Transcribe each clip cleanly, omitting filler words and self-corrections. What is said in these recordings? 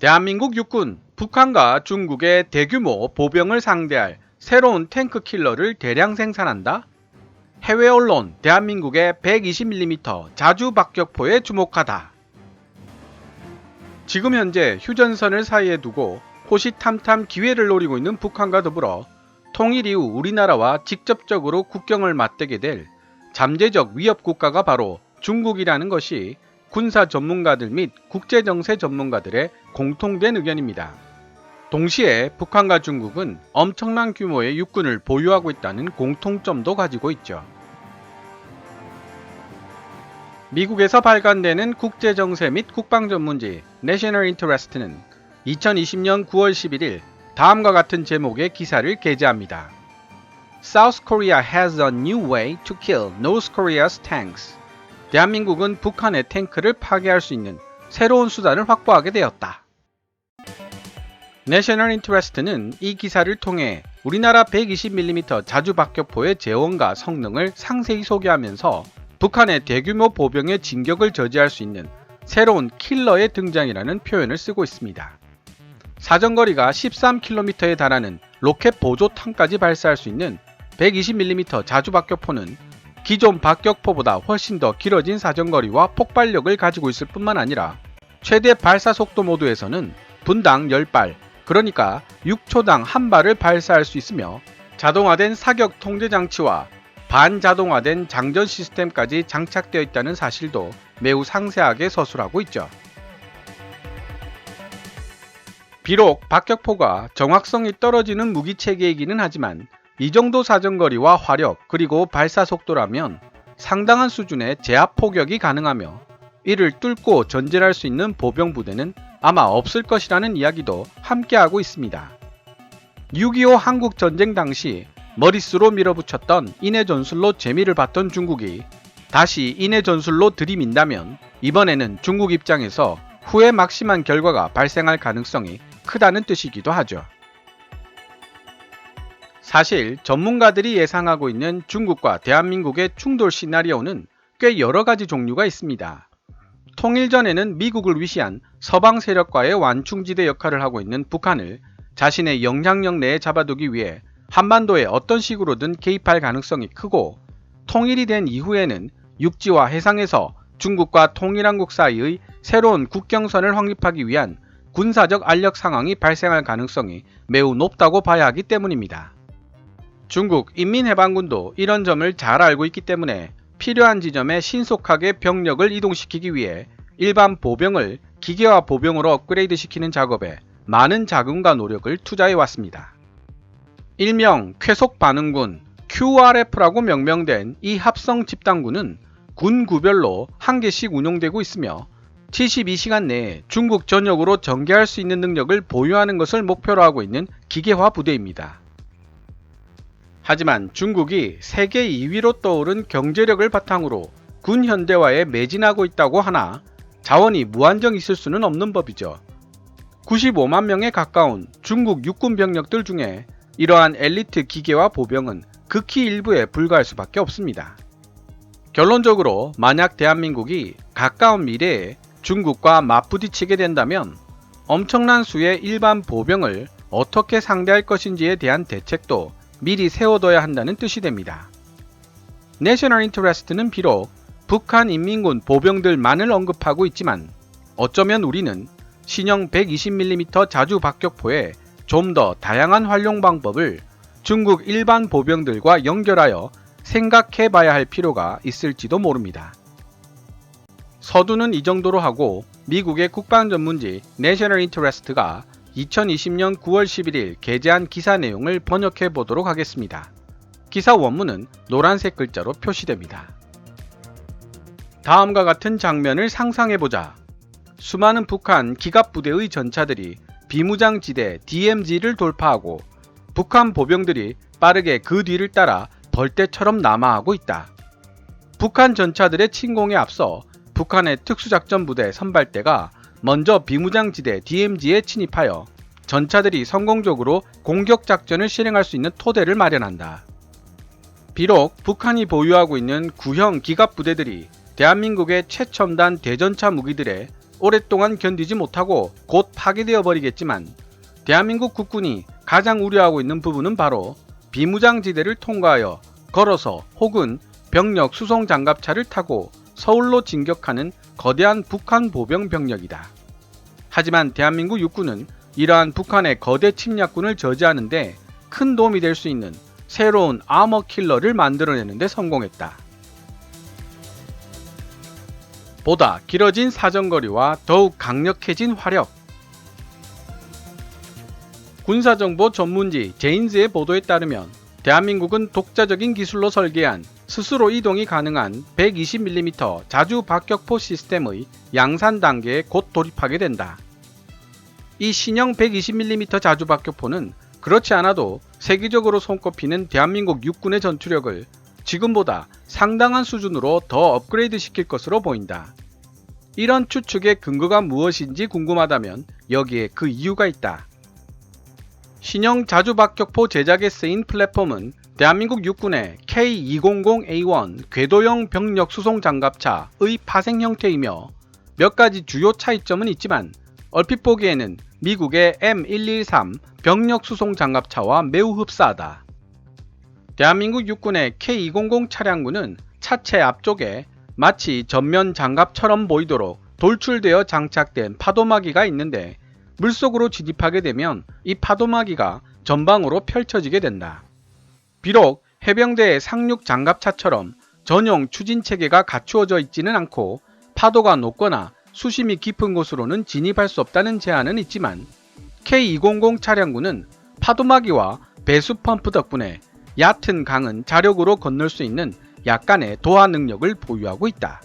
대한민국 육군, 북한과 중국의 대규모 보병을 상대할 새로운 탱크 킬러를 대량 생산한다? 해외 언론, 대한민국의 120mm 자주 박격포에 주목하다. 지금 현재 휴전선을 사이에 두고 호시탐탐 기회를 노리고 있는 북한과 더불어 통일 이후 우리나라와 직접적으로 국경을 맞대게 될 잠재적 위협 국가가 바로 중국이라는 것이 군사 전문가들 및 국제정세 전문가들의 공통된 의견입니다. 동시에 북한과 중국은 엄청난 규모의 육군을 보유하고 있다는 공통점도 가지고 있죠. 미국에서 발간되는 국제정세 및 국방전문지 National Interest는 2020년 9월 11일 다음과 같은 제목의 기사를 게재합니다. South Korea has a new way to kill North Korea's tanks. 대한민국은 북한의 탱크를 파괴할 수 있는 새로운 수단을 확보하게 되었다. National Interest는 이 기사를 통해 우리나라 120mm 자주 박격포의 재원과 성능을 상세히 소개하면서 북한의 대규모 보병의 진격을 저지할 수 있는 새로운 킬러의 등장이라는 표현을 쓰고 있습니다. 사정거리가 13km에 달하는 로켓 보조탄까지 발사할 수 있는 120mm 자주 박격포는 기존 박격포보다 훨씬 더 길어진 사정거리와 폭발력을 가지고 있을 뿐만 아니라 최대 발사 속도 모드에서는 분당 10발, 그러니까 6초당 1발을 발사할 수 있으며 자동화된 사격 통제 장치와 반자동화된 장전 시스템까지 장착되어 있다는 사실도 매우 상세하게 서술하고 있죠. 비록 박격포가 정확성이 떨어지는 무기체계이기는 하지만 이 정도 사정거리와 화력 그리고 발사 속도라면 상당한 수준의 제압 포격이 가능하며 이를 뚫고 전진할 수 있는 보병 부대는 아마 없을 것이라는 이야기도 함께하고 있습니다. 6.25 한국 전쟁 당시 머릿수로 밀어붙였던 인해 전술로 재미를 봤던 중국이 다시 인해 전술로 들이민다면 이번에는 중국 입장에서 후회 막심한 결과가 발생할 가능성이 크다는 뜻이기도 하죠. 사실 전문가들이 예상하고 있는 중국과 대한민국의 충돌 시나리오는 꽤 여러 가지 종류가 있습니다. 통일 전에는 미국을 위시한 서방 세력과의 완충지대 역할을 하고 있는 북한을 자신의 영향력 내에 잡아두기 위해 한반도에 어떤 식으로든 개입할 가능성이 크고, 통일이 된 이후에는 육지와 해상에서 중국과 통일한국 사이의 새로운 국경선을 확립하기 위한 군사적 알력 상황이 발생할 가능성이 매우 높다고 봐야 하기 때문입니다. 중국 인민해방군도 이런 점을 잘 알고 있기 때문에 필요한 지점에 신속하게 병력을 이동시키기 위해 일반 보병을 기계화 보병으로 업그레이드 시키는 작업에 많은 자금과 노력을 투자해 왔습니다. 일명 쾌속반응군 QRF라고 명명된 이 합성 집단군은 군 구별로 한 개씩 운용되고 있으며 72시간 내에 중국 전역으로 전개할 수 있는 능력을 보유하는 것을 목표로 하고 있는 기계화 부대입니다. 하지만 중국이 세계 2위로 떠오른 경제력을 바탕으로 군 현대화에 매진하고 있다고 하나 자원이 무한정 있을 수는 없는 법이죠. 95만 명에 가까운 중국 육군 병력들 중에 이러한 엘리트 기계화 보병은 극히 일부에 불과할 수밖에 없습니다. 결론적으로 만약 대한민국이 가까운 미래에 중국과 맞부딪히게 된다면 엄청난 수의 일반 보병을 어떻게 상대할 것인지에 대한 대책도 미리 세워둬야 한다는 뜻이 됩니다. National Interest는 비록 북한 인민군 보병들만을 언급하고 있지만 어쩌면 우리는 신형 120mm 자주 박격포에 좀 더 다양한 활용 방법을 중국 일반 보병들과 연결하여 생각해 봐야 할 필요가 있을지도 모릅니다. 서두는 이 정도로 하고 미국의 국방전문지 National Interest가 2020년 9월 11일 게재한 기사 내용을 번역해 보도록 하겠습니다. 기사 원문은 노란색 글자로 표시됩니다. 다음과 같은 장면을 상상해보자. 수많은 북한 기갑부대의 전차들이 비무장지대 DMZ를 돌파하고 북한 보병들이 빠르게 그 뒤를 따라 벌떼처럼 남하하고 있다. 북한 전차들의 침공에 앞서 북한의 특수작전부대 선발대가 먼저 비무장지대 DMZ에 진입하여 전차들이 성공적으로 공격작전을 실행할 수 있는 토대를 마련한다. 비록 북한이 보유하고 있는 구형 기갑부대들이 대한민국의 최첨단 대전차 무기들에 오랫동안 견디지 못하고 곧 파괴되어 버리겠지만 대한민국 국군이 가장 우려하고 있는 부분은 바로 비무장지대를 통과하여 걸어서 혹은 병력 수송 장갑차를 타고 서울로 진격하는 거대한 북한 보병 병력이다. 하지만 대한민국 육군은 이러한 북한의 거대 침략군을 저지하는데 큰 도움이 될 수 있는 새로운 아머 킬러를 만들어내는 데 성공했다. 보다 길어진 사정거리와 더욱 강력해진 화력. 군사정보 전문지 제인즈의 보도에 따르면 대한민국은 독자적인 기술로 설계한 스스로 이동이 가능한 120mm 자주 박격포 시스템의 양산 단계에 곧 돌입하게 된다. 이 신형 120mm 자주 박격포는 그렇지 않아도 세계적으로 손꼽히는 대한민국 육군의 전투력을 지금보다 상당한 수준으로 더 업그레이드 시킬 것으로 보인다. 이런 추측의 근거가 무엇인지 궁금하다면 여기에 그 이유가 있다. 신형 자주박격포 제작에 쓰인 플랫폼은 대한민국 육군의 K200A1 궤도형 병력 수송 장갑차의 파생 형태이며 몇 가지 주요 차이점은 있지만 얼핏 보기에는 미국의 M113 병력 수송 장갑차와 매우 흡사하다. 대한민국 육군의 K200 차량군은 차체 앞쪽에 마치 전면 장갑처럼 보이도록 돌출되어 장착된 파도마기가 있는데 물속으로 진입하게 되면 이 파도마기가 전방으로 펼쳐지게 된다. 비록 해병대의 상륙 장갑차처럼 전용 추진체계가 갖추어져 있지는 않고 파도가 높거나 수심이 깊은 곳으로는 진입할 수 없다는 제한은 있지만 K200 차량군은 파도마기와 배수 펌프 덕분에 얕은 강은 자력으로 건널 수 있는 약간의 도하 능력을 보유하고 있다.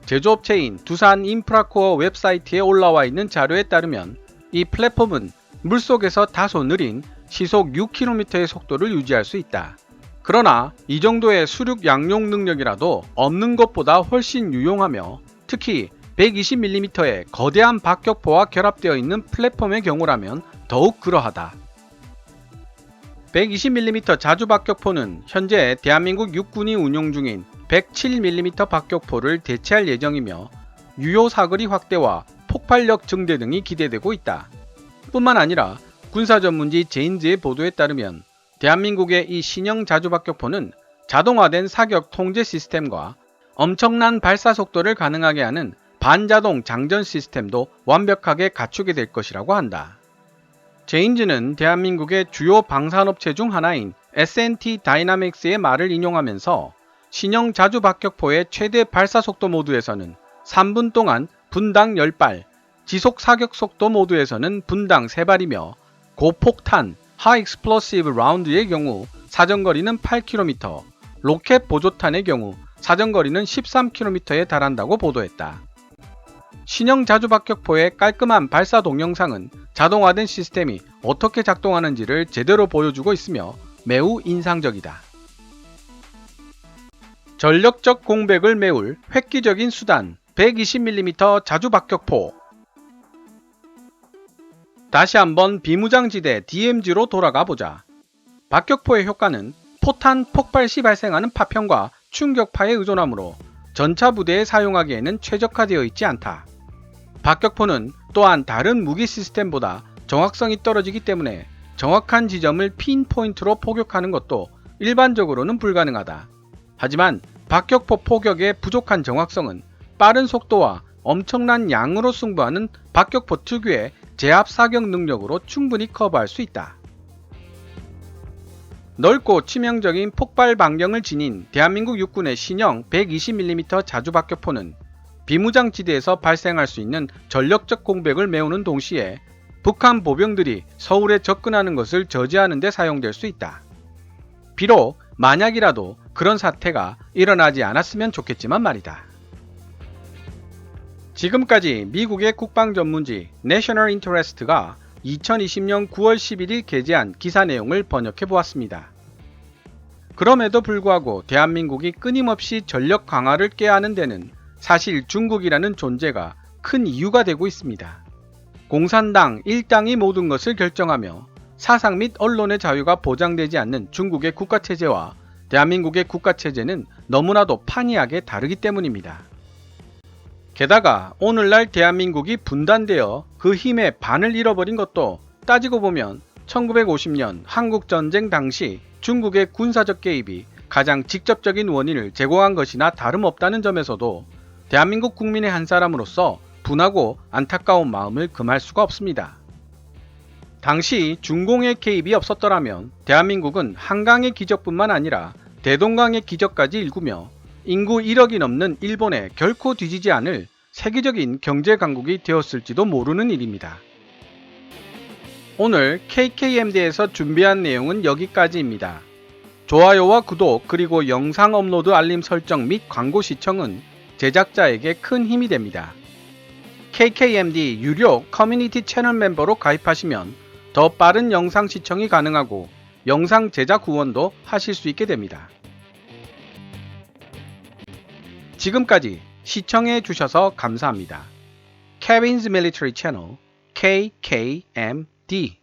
제조업체인 두산 인프라코어 웹사이트에 올라와 있는 자료에 따르면 이 플랫폼은 물속에서 다소 느린 시속 6km의 속도를 유지할 수 있다. 그러나 이 정도의 수륙 양용 능력이라도 없는 것보다 훨씬 유용하며 특히 120mm의 거대한 박격포와 결합되어 있는 플랫폼의 경우라면 더욱 그러하다. 120mm 자주 박격포는 현재 대한민국 육군이 운용 중인 107mm 박격포를 대체할 예정이며 유효 사거리 확대와 폭발력 증대 등이 기대되고 있다. 뿐만 아니라 군사 전문지 제인즈의 보도에 따르면 대한민국의 이 신형 자주 박격포는 자동화된 사격 통제 시스템과 엄청난 발사 속도를 가능하게 하는 반자동 장전 시스템도 완벽하게 갖추게 될 것이라고 한다. 제인즈는 대한민국의 주요 방산업체 중 하나인 S&T 다이나믹스의 말을 인용하면서 신형 자주 박격포의 최대 발사 속도 모드에서는 3분 동안 분당 10발, 지속 사격 속도 모드에서는 분당 3발이며 고폭탄 하이 익스플로시브 라운드의 경우 사정거리는 8km, 로켓 보조탄의 경우 사정거리는 13km에 달한다고 보도했다. 신형 자주 박격포의 깔끔한 발사 동영상은 자동화된 시스템이 어떻게 작동하는지를 제대로 보여주고 있으며 매우 인상적이다. 전력적 공백을 메울 획기적인 수단 120mm 자주 박격포. 다시 한번 비무장지대 DMZ로 돌아가 보자. 박격포의 효과는 포탄 폭발 시 발생하는 파편과 충격파에 의존하므로 전차 부대에 사용하기에는 최적화되어 있지 않다. 박격포는 또한 다른 무기 시스템보다 정확성이 떨어지기 때문에 정확한 지점을 핀포인트로 포격하는 것도 일반적으로는 불가능하다. 하지만 박격포 포격의 부족한 정확성은 빠른 속도와 엄청난 양으로 승부하는 박격포 특유의 제압 사격 능력으로 충분히 커버할 수 있다. 넓고 치명적인 폭발 반경을 지닌 대한민국 육군의 신형 120mm 자주 박격포는 비무장지대에서 발생할 수 있는 전력적 공백을 메우는 동시에 북한 보병들이 서울에 접근하는 것을 저지하는 데 사용될 수 있다. 비록 만약이라도 그런 사태가 일어나지 않았으면 좋겠지만 말이다. 지금까지 미국의 국방 전문지 National Interest가 2020년 9월 11일 게재한 기사 내용을 번역해 보았습니다. 그럼에도 불구하고 대한민국이 끊임없이 전력 강화를 꾀하는 데는 사실 중국이라는 존재가 큰 이유가 되고 있습니다. 공산당 일당이 모든 것을 결정하며 사상 및 언론의 자유가 보장되지 않는 중국의 국가체제와 대한민국의 국가체제는 너무나도 판이하게 다르기 때문입니다. 게다가 오늘날 대한민국이 분단되어 그 힘의 반을 잃어버린 것도 따지고 보면 1950년 한국전쟁 당시 중국의 군사적 개입이 가장 직접적인 원인을 제공한 것이나 다름없다는 점에서도 대한민국 국민의 한 사람으로서 분하고 안타까운 마음을 금할 수가 없습니다. 당시 중공의 개입이 없었더라면 대한민국은 한강의 기적뿐만 아니라 대동강의 기적까지 일구며 인구 1억이 넘는 일본에 결코 뒤지지 않을 세계적인 경제 강국이 되었을지도 모르는 일입니다. 오늘 KKMD에서 준비한 내용은 여기까지입니다. 좋아요와 구독 그리고 영상 업로드 알림 설정 및 광고 시청은 제작자에게 큰 힘이 됩니다. KKMD 유료 커뮤니티 채널 멤버로 가입하시면 더 빠른 영상 시청이 가능하고 영상 제작 후원도 하실 수 있게 됩니다. 지금까지 시청해 주셔서 감사합니다. Kevin's Military Channel KKMD